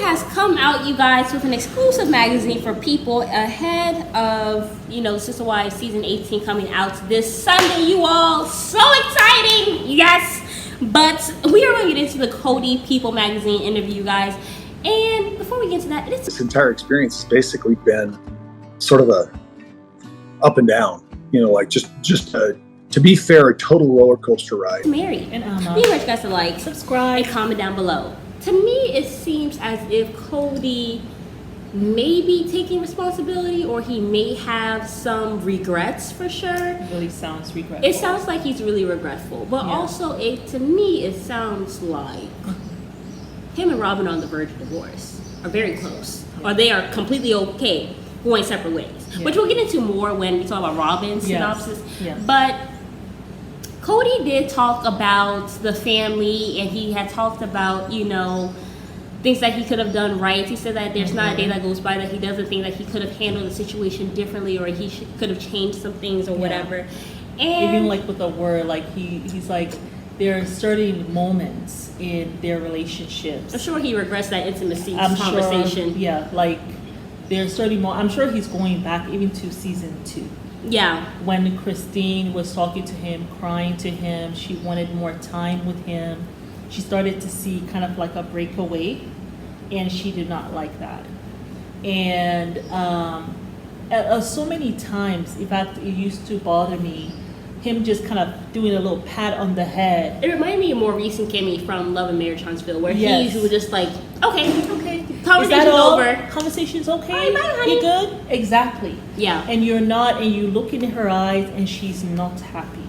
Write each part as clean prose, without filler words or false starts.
has come out, you guys, with an exclusive magazine for people ahead of, Sister Wives season 18 coming out this Sunday, you all. So exciting! Yes! But we are going to get into the Kody People magazine interview, you guys. And before we get into that, this entire experience has basically been sort of a up and down, to be fair, a total roller coaster ride. Mary and Amma, we want you guys to like, subscribe, and comment down below. To me, it seems as if Kody may be taking responsibility, or he may have some regrets for sure. It really sounds regretful. It sounds like he's really regretful, but also to me, it sounds like him and Robin are on the verge of divorce, are very close, or they are completely okay going separate ways, which we'll get into more when we talk about Robin's synopsis. Yes. But Kody did talk about the family, and he had talked about, things that he could have done right. He said that there's not a day that goes by that he doesn't think that he could have handled the situation differently, or he could have changed some things or whatever. And even like with the word, like he's like, there are certain moments in their relationships. I'm sure he regrets that intimacy conversation. Sure, like there's certain I'm sure he's going back even to season 2. Yeah. When Christine was talking to him, crying to him, she wanted more time with him. She started to see kind of like a breakaway, and she did not like that. And so many times, in fact, it used to bother me, him just kind of doing a little pat on the head. It reminded me of more recent Kimmy from Love and Marriage Huntsville, where he was just like, okay, conversation's over. Conversation's okay. Bye, honey. You good? Exactly. Yeah. And you're not, and you look in her eyes, and she's not happy.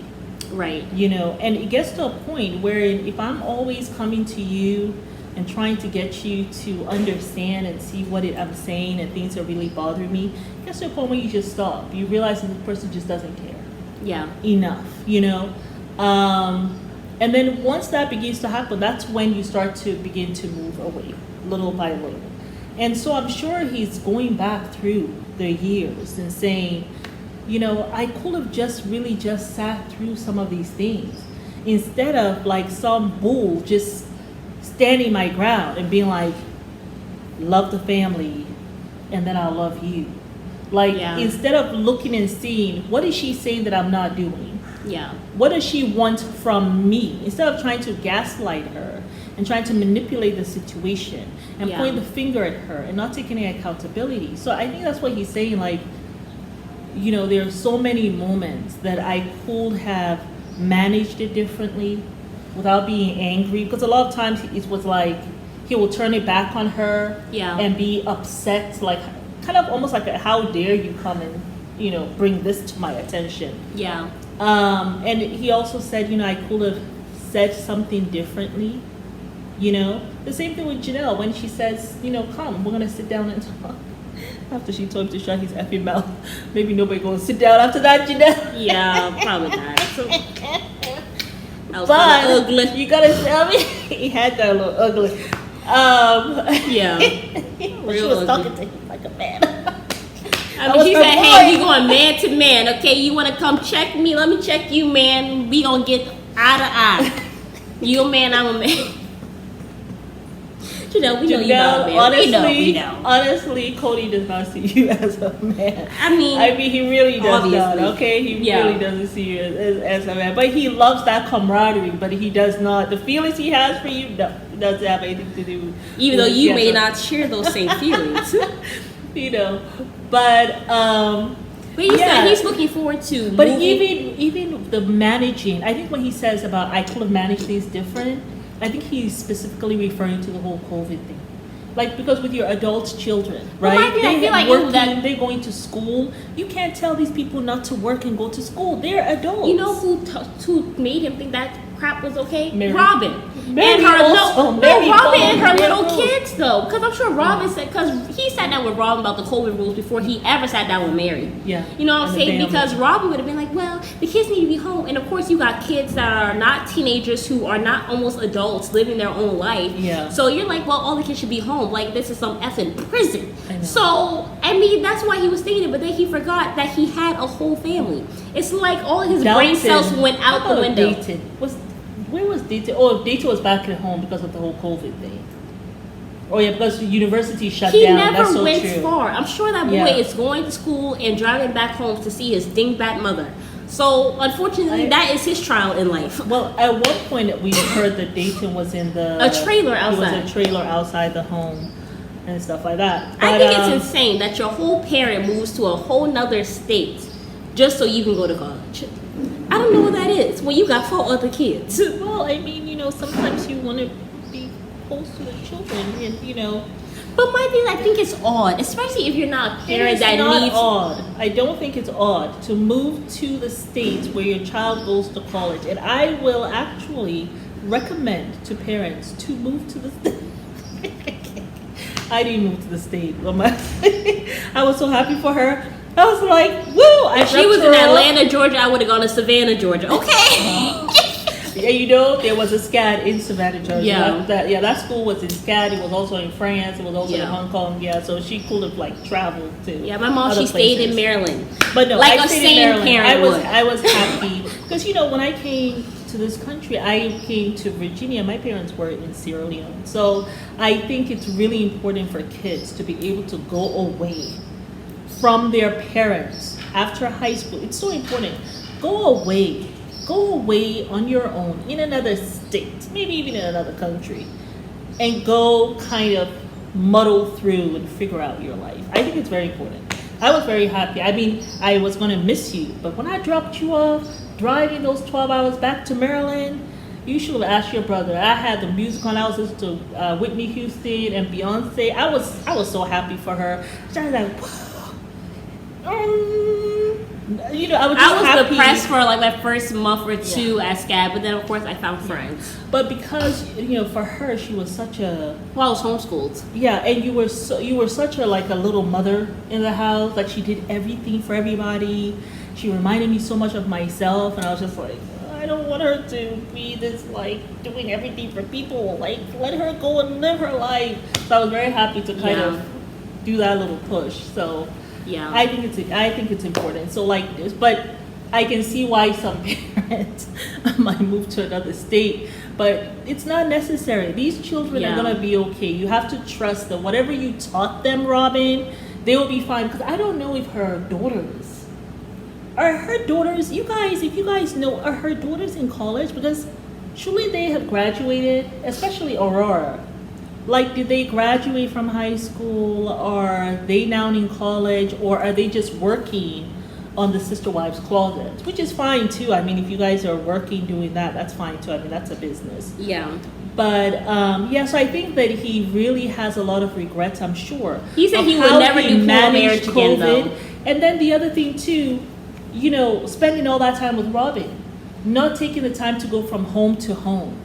Right. And it gets to a point where if I'm always coming to you and trying to get you to understand and see what I'm saying and things that really bother me, it gets to a point where you just stop. You realize that the person just doesn't care. Yeah. Enough, and then once that begins to happen, that's when you start to begin to move away, little by little. And so I'm sure he's going back through the years and saying, I could have just sat through some of these things instead of like some bull just standing my ground and being like, love the family and then I'll love you. Instead of looking and seeing, what is she saying that I'm not doing? Yeah. What does she want from me? Instead of trying to gaslight her and trying to manipulate the situation and pointing the finger at her and not taking any accountability. So I think that's what he's saying, like, there are so many moments that I could have managed it differently without being angry. Because a lot of times it was like, he will turn it back on her and be upset, like, kind of almost like how dare you come and bring this to my attention. And he also said I could have said something differently. The same thing with Janelle when she says come, we're gonna sit down and talk. After she told him to shut his effing mouth, maybe nobody gonna sit down after that, Janelle. Yeah, probably not. But ugly. You gotta tell me he had that little ugly. When she was talking to him like a man. She said, hey, we going man to man, okay? You want to come check me? Let me check you, man. We going to get eye to eye. You a man, I'm a man. We know you about man. Honestly, we know. Honestly, Kody does not see you as a man. I mean, he really does obviously. not, okay? He really doesn't see you as a man. But he loves that camaraderie, but he does not. The feelings he has for you doesn't have anything to do with even though you may not share those same feelings. But he said he's looking forward to. But even the managing, I think when he says about I could have managed things different, I think he's specifically referring to the whole COVID thing. Like, because with your adult children, right? They're going to school. You can't tell these people not to work and go to school. They're adults. You know who made him think that crap was okay? Mary. Robin. Mary Robin and her little kids though, because I'm sure Robin said, because he sat down with Robin about the COVID rules before he ever sat down with Mary. Yeah. You know what I'm saying? Because Robin would have been like, well, the kids need to be home, and of course you got kids that are not teenagers who are not almost adults living their own life. Yeah. So you're like, well, all the kids should be home. Like, this is some effing prison. I know. So that's why he was thinking it, but then he forgot that he had a whole family. It's like all of his brain cells went out the window. Where was Dayton? Oh, Dayton was back at home because of the whole COVID thing. Oh yeah, because the university shut He down. never That's so went true. far. I'm sure that boy Yeah. is going to school and driving back home to see his dingbat mother. So unfortunately, that is his trial in life. Well, at one point we heard that Dayton was in A trailer It outside. was a trailer outside the home and stuff like that. I But, think it's insane that your whole parent moves to a whole nother state just so you can go to college. I don't know what that is when you got 4 other kids. Well, I mean, sometimes you want to be close to the children, and But my thing, I think it's odd, especially if you're not a parent It is that not needs. odd. I don't think it's odd to move to the state where your child goes to college, and I will actually recommend to parents to move to the state. I didn't move to the state. I was so happy for her. I was like, woo! If she was in Atlanta, Georgia, I would have gone to Savannah, Georgia. Okay. Yeah, there was a SCAD in Savannah, Georgia. Yeah. That school was in SCAD. It was also in France. It was also in Hong Kong. Yeah, so she could have traveled to. Yeah, my mom, other she stayed places. in Maryland. But no, like I a stayed in sane Maryland. parent would. I was happy because when I came to this country, I came to Virginia. My parents were in Sierra Leone, so I think it's really important for kids to be able to go away from their parents after high school. It's so important. Go away on your own in another state, maybe even in another country, and go kind of muddle through and figure out your life. I think it's very important. I was very happy. I mean, I was going to miss you, but when I dropped you off, driving those 12 hours back to Maryland, you should have asked your brother. I had the music on. I was listening to Whitney Houston and Beyonce. I was so happy for her. I was like, I was happy. Depressed for like my first month or two at SCAD, but then of course I found friends. But because for her, she was such a I was homeschooled. Yeah, and you were such a little mother in the house. Like she did everything for everybody. She reminded me so much of myself, and I was just like, I don't want her to be this doing everything for people. Let her go and live her life. So I was very happy to kind of do that little push. So. Yeah, I think it's important. So this, but I can see why some parents might move to another state, but it's not necessary. These children are gonna be okay. You have to trust that whatever you taught them, Robin, they will be fine. Because I don't know if her daughters, you guys, if you guys know, are her daughters in college? Because surely they have graduated, especially Aurora. Did they graduate from high school, or are they now in college, or are they just working on the Sister Wives Closet? Which is fine too. I mean, if you guys are working doing that, that's fine too. I mean, that's a business. Yeah. But so I think that he really has a lot of regrets, I'm sure. He said he would never do full marriage again, though. And then the other thing too, spending all that time with Robin, not taking the time to go from home to home.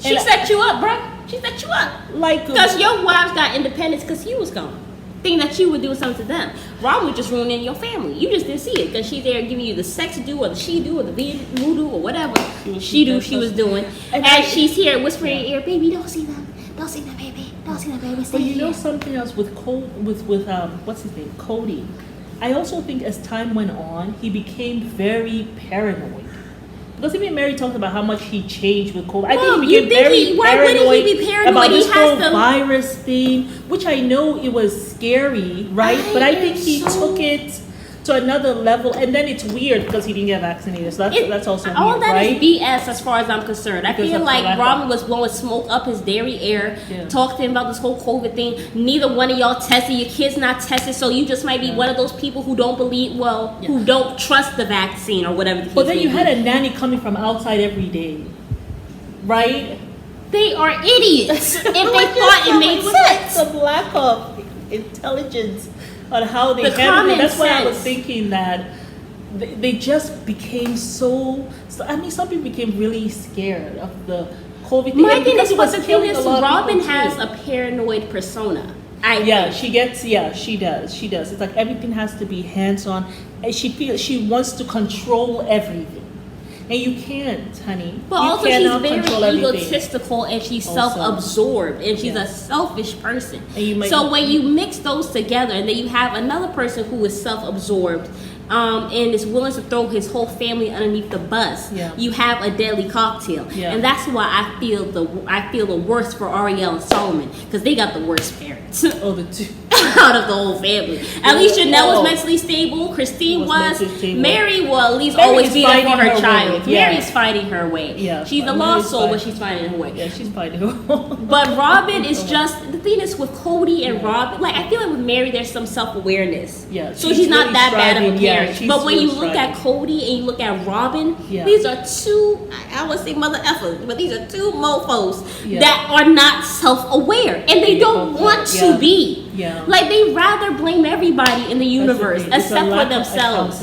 She set you up, bro. She set you up. Because your wives got independence because he was gone. Think that you would do something to them. Robin was just ruining your family. You just didn't see it because she's there giving you the sex do or the she do or the voodoo or whatever she was doing. And she's here whispering in your ear, baby, don't see them. Don't see them, baby. Don't see them, baby. Stay But here. Something else with what's his name? Kody. I also think as time went on, he became very paranoid. Because even Mary talked about how much he changed with COVID. I think he became very why paranoid wouldn't he be paranoid? about this He has whole virus thing, which I know it was scary, right? But I think he took it to another level, and then it's weird because he didn't get vaccinated. So that's also weird, all that right? is BS as far as I'm concerned. I Because feel of like the Robin was blowing smoke up his dairy air, talked to him about this whole COVID thing. Neither one of y'all tested. Your kid's not tested, so you just might be one of those people who don't believe, who don't trust the vaccine or whatever the case But then may you be. had a nanny coming from outside every day, right? They are idiots if they thought it made sense. The lack of intelligence on how they The handle it. common That's why I was sense. thinking that they just became so. I mean, some people became really scared of the COVID thing. My and thing because is, it was but the thing killing is, a lot of Robin people, has too. a paranoid persona. She does. It's like everything has to be hands-on, and she feels she wants to control everything. And you can't, honey. But you also she's cannot very control everything. egotistical and she's Also. self-absorbed and she's Yeah. a selfish person. And you might- So when you mix those together and then you have another person who is self-absorbed, and is willing to throw his whole family underneath the bus, you have a deadly cocktail. And that's why I feel the worst for Ariel and Solomon, because they got the worst parents. Oh, the two. Out of the whole family. At least Janelle was mentally stable. Christine was. Mary will at least always be there for her child. Mary's fighting her way. She's a lost soul, but she's fighting her way. Yeah, she's fighting her way. But Robin is just, the thing is with Kody and Robin, like I feel like with Mary there's some self-awareness. So she's not really that bad of a parent. But when you look at Kody and you look at Robin, these are two, I would say mother effers, but these are two mofos that are not self-aware. And they don't want to be. Like they rather blame everybody in the universe except for themselves.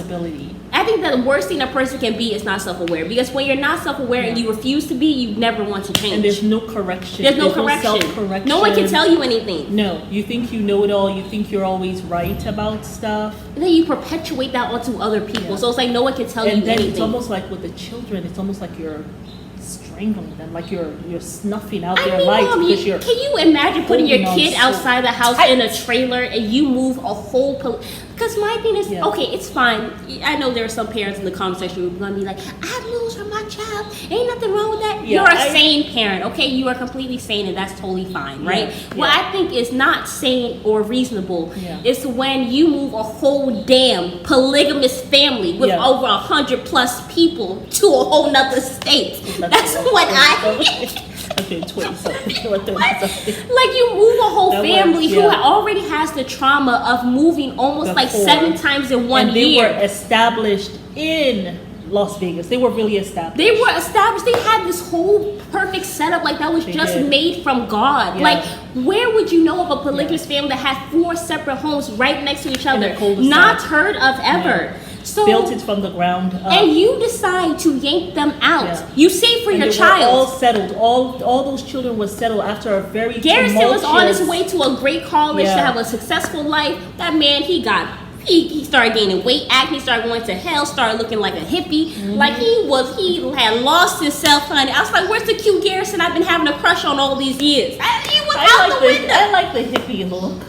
I think that the worst thing a person can be is not self-aware, because when you're not self-aware and you refuse to be, you never want to change. And there's no correction. There's no self-correction. No one can tell you anything. No, you think you know it all. You think you're always right about stuff. And then you perpetuate that onto other people. So it's like no one can tell you anything. And then it's almost like with the children, it's almost like you're strangling them, like you're snuffing out their lives. Mom, because you're can you imagine putting your kid outside the house in a trailer and you move a whole because my thing is, okay, it's fine. I know there are some parents in the comment section who are going to be like, I lose for my child. Ain't nothing wrong with that. You're a sane parent, okay? You are completely sane, and that's totally fine, right? What I think is not sane or reasonable is when you move a whole damn polygamous family with over 100+ people to a whole nother state. That's what I Okay, 20-something or 30-something. Like you move a whole family who already has the trauma of moving almost like 7 times in 1 year. And they were established in Las Vegas. They were really established. They were established. They had this whole perfect setup like that was made from God. Like where would you know of a polygamous family that had 4 separate homes right next to each other? Not heard of ever. So, built it from the ground up. And you decide to yank them out. You say for your child. All settled. All those children were settled after a very Garrison was on his way to a great college to have a successful life. That man, he started gaining weight, acne, started going to hell, started looking like a hippie. Like he had lost himself, honey. I was like, where's the cute Garrison I've been having a crush on all these years? He was out the window. I like the hippie look.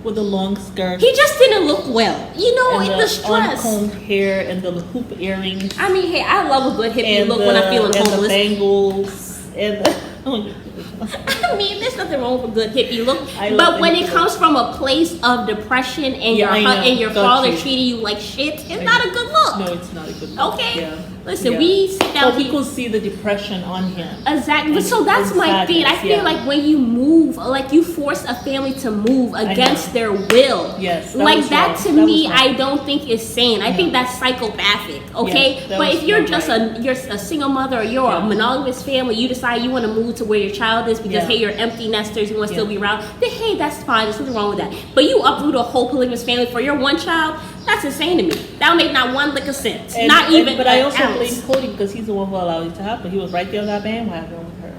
With the long skirt. He just didn't look well. You know, in the stress. Uncombed hair and the hoop earrings. I mean, hey, I love a good hippie look when I'm feeling homeless. And the bangles. And I mean, there's nothing wrong with a good hippie look. But when it comes from a place of depression and your father treating you like shit, it's not a good look. No, it's not a good look. Okay? Listen, we sit down here. People see the depression on him. Exactly. But so that's my thing. I feel like when you move, like you force a family to move against their will. Yes. Like that to me, I don't think is sane. I think that's psychopathic. Okay? But if you're just a single mother or you're a monogamous family, you decide you want to move to where your child is because hey, you're empty nesters, you want to still be around, then hey, that's fine. There's nothing wrong with that. But you uproot a whole polygamous family for your one child, that's insane to me. That would make not one lick of sense. But I also blame Kody because he's the one who allowed it to happen. He was right there on that bandwagon with her.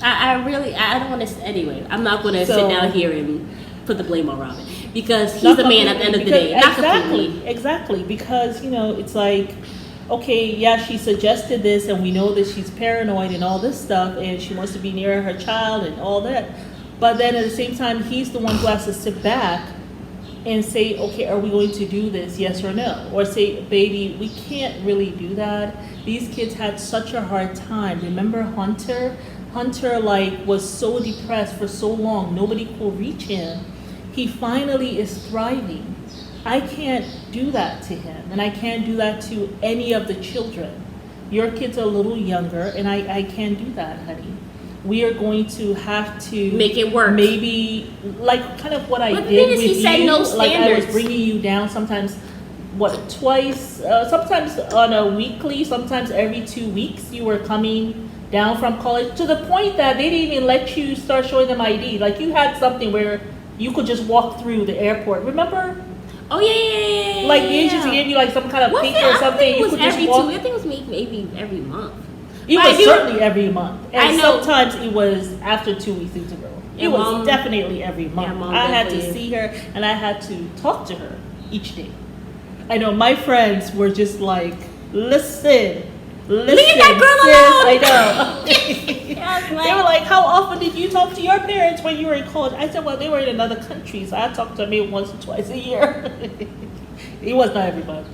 I don't want to. Anyway, I'm not going to sit down here and put the blame on Robin because he's the man at the end of the day. Exactly. Because it's like, okay, yeah, she suggested this, and we know that she's paranoid and all this stuff, and she wants to be near her child and all that. But then at the same time, he's the one who has to sit back and say, okay, are we going to do this, yes or no? Or say, baby, we can't really do that. These kids had such a hard time. Remember Hunter? Hunter was so depressed for so long. Nobody could reach him. He finally is thriving. I can't do that to him, and I can't do that to any of the children. Your kids are a little younger, and I can't do that, honey. We are going to have to make it work. Maybe kind of what I did with you. Said no standards. I was bringing you down sometimes, twice, sometimes on a weekly, sometimes every 2 weeks. You were coming down from college to the point that they didn't even let you start showing them ID. Like you had something where you could just walk through the airport. Remember? Oh yeah. Like the agency gave you some kind of paper or something. You could just walk. I think it was maybe every month. It was certainly every month. And sometimes it was after 2 weeks into a row. It was definitely every month. I had to see her and I had to talk to her each day. I know my friends were just like, listen, leave that girl alone. I know. They were like, how often did you talk to your parents when you were in college? I said, well, they were in another country, so I talked to them maybe once or twice a year. It was not every month.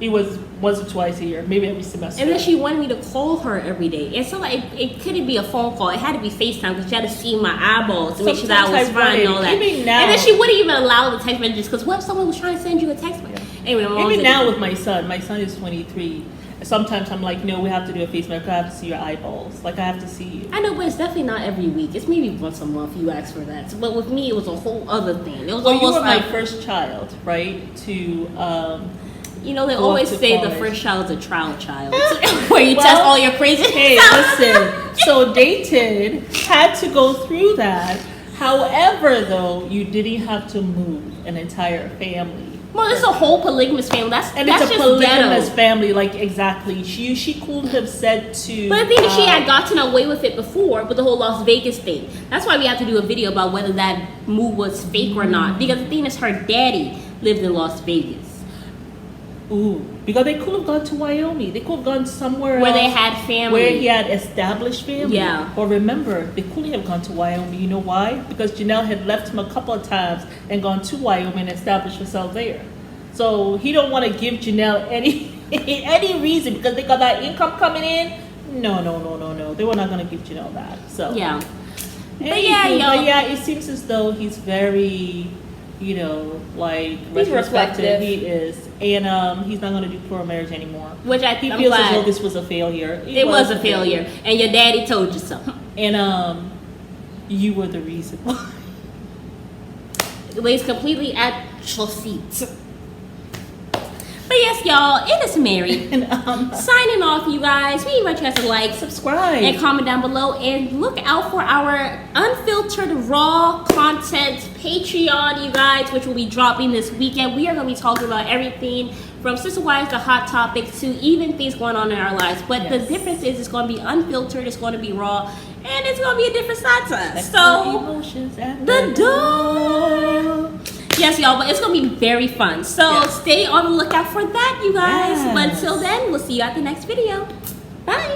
It was once or twice a year, maybe every semester. And then she wanted me to call her every day. And so like it couldn't be a phone call. It had to be FaceTime because she had to see my eyeballs to make sure that I was fine and all that. Even now, and then she wouldn't even allow the text messages because what if someone was trying to send you a text message? Anyway, even now with my son is 23. Sometimes I'm like, no, we have to do a FaceTime. I have to see your eyeballs. Like, I have to see you. I know, but it's definitely not every week. It's maybe once a month you ask for that. So, but with me, it was a whole other thing. It was Well, almost you were like my first child, right? you know, they always say the first child is a trial child, where you Well, test all your crazy. Hey, listen. So Dayton had to go through that. However, though, you didn't have to move an entire family. Well, it's a whole polygamous family. That's it's just a polygamous ghetto. family, like exactly. She couldn't have said to. But the thing is, she had gotten away with it before with the whole Las Vegas thing. That's why we have to do a video about whether that move was fake or not. Because the thing is, her daddy lived in Las Vegas. Ooh, because they could have gone to Wyoming. They could have gone somewhere where else, they had family. Where he had established family. Yeah. But remember, they couldn't have gone to Wyoming. You know why? Because Janelle had left him a couple of times and gone to Wyoming and established herself there. So he don't want to give Janelle any reason because they got that income coming in. No. They were not going to give Janelle that. So yeah. But yeah, it seems as though he's very, like retrospective. He is, and he's not going to do plural marriage anymore. Which he feels as though this was a failure. It was a failure, and your daddy told you so. And you were the reason why. It lays completely at your feet. But yes, y'all, it is Mary. And, signing off, you guys. We invite you guys to like, subscribe, and comment down below. And look out for our unfiltered raw content Patreon, you guys, which will be dropping this weekend. We are going to be talking about everything from Sister Wives to Hot Topics to even things going on in our lives. But the difference is it's going to be unfiltered, it's going to be raw, and it's going to be a different side to us. So, emotions at the door. Yes, y'all, but it's going to be very fun. So stay on the lookout for that, you guys. But until then, we'll see you at the next video. Bye.